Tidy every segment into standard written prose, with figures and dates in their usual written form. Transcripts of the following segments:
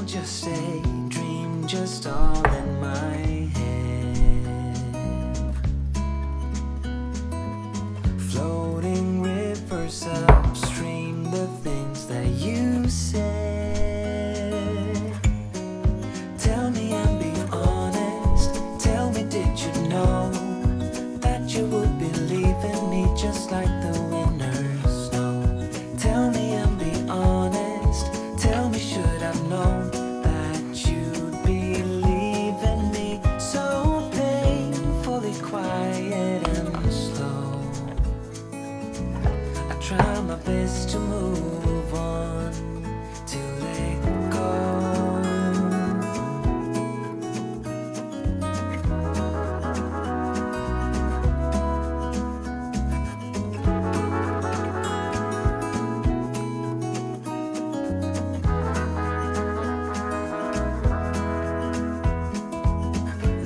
just a dream, just all in my head. Floating rivers upstream, the things that you said. Tell me and be honest, tell me, did you know that you would believe in me just like the winners know? Tell me and be honest, tell me, should I've known that you'd believe in me? So painfully quiet and slow, I try my best to move on, to let go.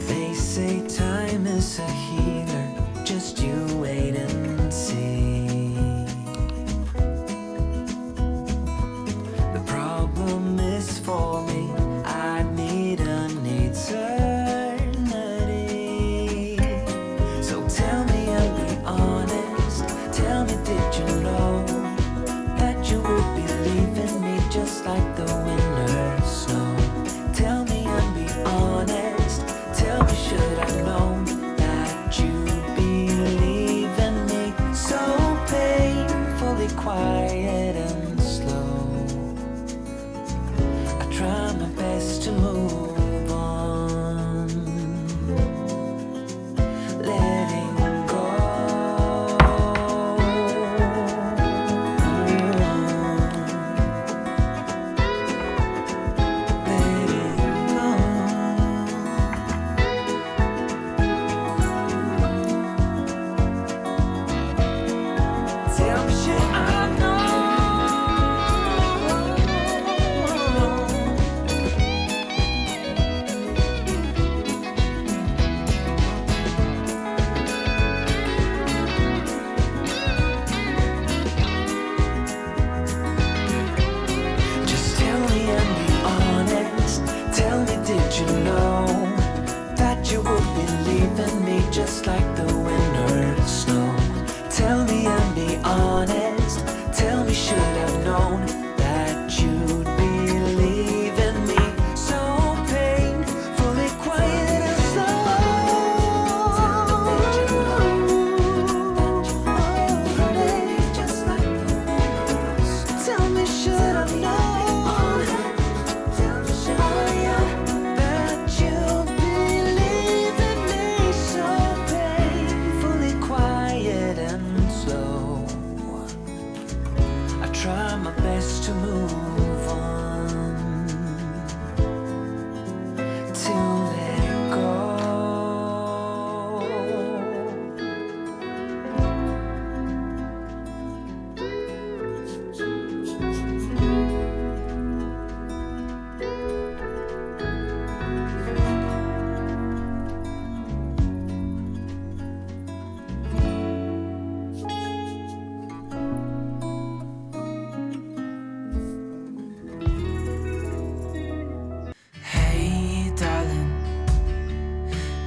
They say time is a healer, just you wait and see. The problem is for me, I need an eternity. So tell me and be honest, tell me, did you know that you would believe in me just like the winners know? Tell me and be honest, tell me, should I know that you believe in me? So painfully quiet and slow, I try my best to move on, letting go. Tell me, should I know? Just tell me and be honest, tell me, did you know that you would believe in me just like the winners know? Tell me and be honest, tell me, should I've known that you'd believe in me? So painfully quiet and slow. Tell me, did you know that you would believe in me just like the winners? Tell me, should I know? Tell me, should I know that you believe in me? So painfully quiet and slow, I try my best to move on, to let go. Hey darling,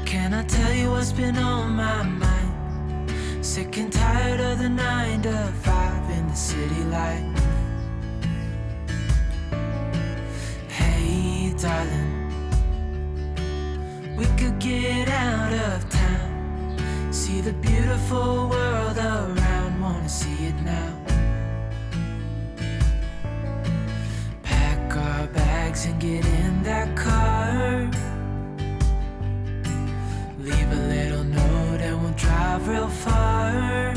can I tell you what's been on my mind? Sick and tired of the 9 to 5 in the city life. Hey darling, we could get out of town, see the beautiful world around, wanna see it now. Pack our bags and get in that car, leave a little note and we'll drive real far.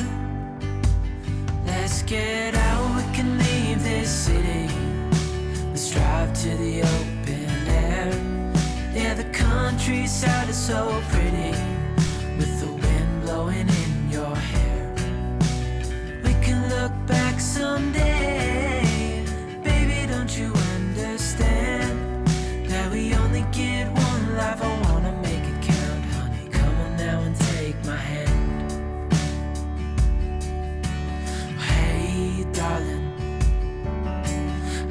Let's get out, we can leave this city, let's drive to the open air. Yeah, the countryside is so pretty, with the wind blowing in your hair. We can look back someday, baby, don't you understand that we only get one life? I wanna make it count, honey, come on now and take my hand. Hey darling,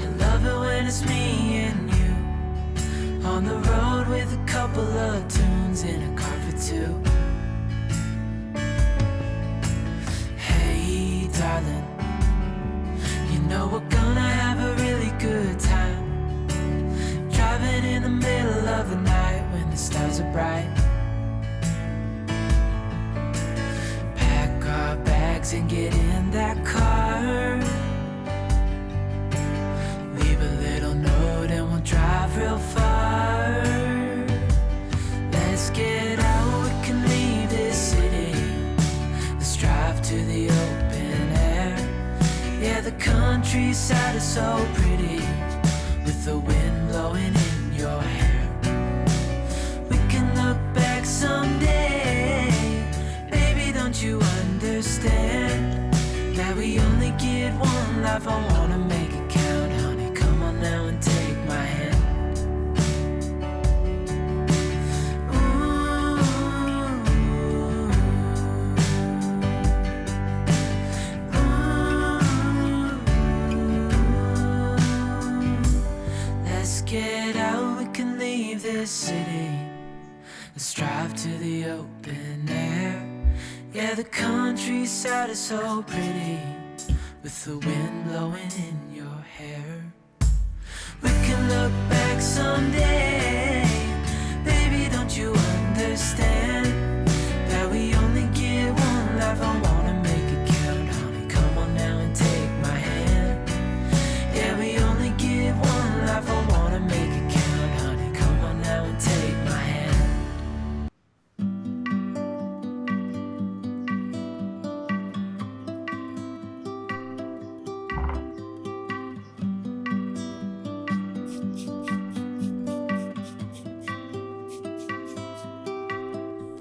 I love it when it's me and you, on the road with a couple of tunes in a car for two. Hey darling, you know we're gonna have a really good time, driving in the middle of the night when the stars are bright. Pack our bags and get in that car, leave a little note and we'll drive real far. Let's get out, we can leave this city. Let's drive to the open air. Yeah, the countryside is so pretty, with the wind blowing in your hair. We can look back someday, baby, don't you understand that we only get one life? I wanna make it count, honey, come on now and take my hand. Let's get out, we can leave this city. Let's drive to the open air. Yeah, the countryside is so pretty, with the wind blowing in your hair. We can look back someday, baby, don't you understand that we only get one life? I wanna make it count, honey, come on now and take my hand. Yeah, we only get one life, I wanna make it count, honey, come on now and take my hand.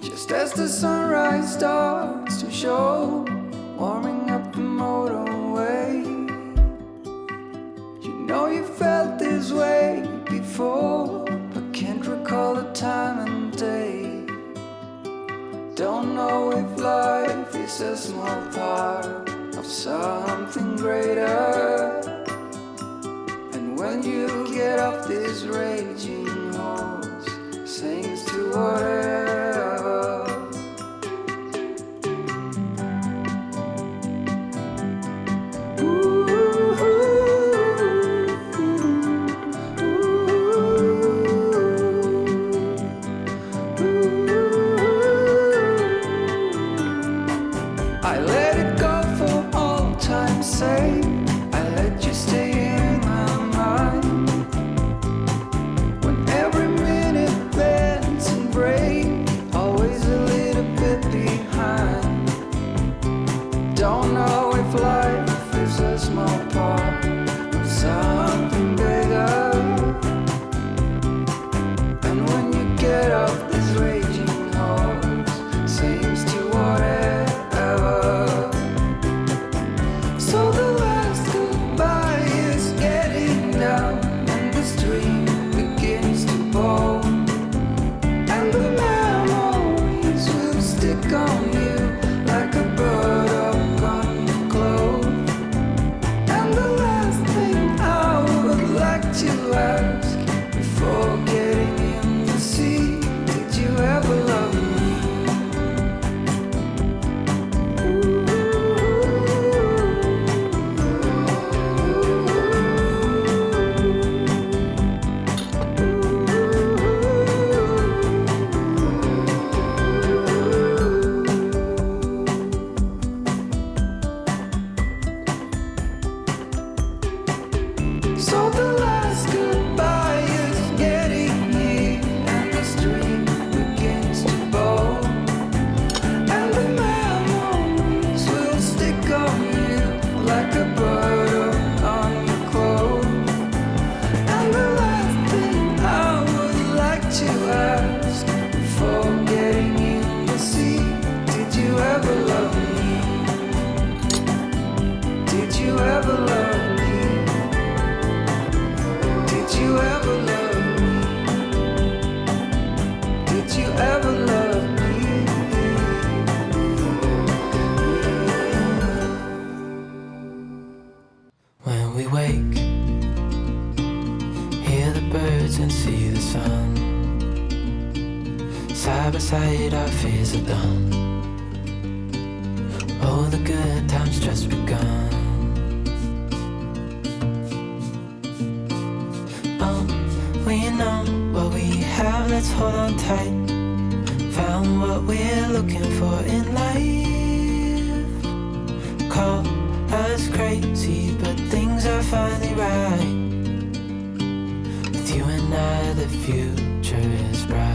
Just as the sunrise starts to show, warming up the motorway, you know you felt this way before, but can't recall the time and day. Don't know if life is a small part of something greater, and when you get off this raging horse, sings to whatever. I let it go for all time's sake. I let you stay in my mind. When every minute bends and breaks, always a little bit behind. Don't know if life is a small part of something bigger. And when you get off this raging horse, seems to whatever. So the last goodbye is getting down, and the stream begins to bowl, and the memories will stick on you like a bird up on your clothes. And the last thing I would like to ask before getting in the sea, did you ever love me? So the last goodbye is getting near, and the stream begins to bowl, and the memories will stick on you like a bird on your clothes. And the last thing I would like to ask before getting in the sea, did you ever love me? Did you ever love me? Did you ever love me? Did you ever love me? When we wake, hear the birds close and see the sun. Side by side our fears are done. Oh, the good times just begun. Oh, we know what we have, let's hold on tight. Found what we're looking for in life. Call us crazy, but things are finally right. With you and I, the future is bright.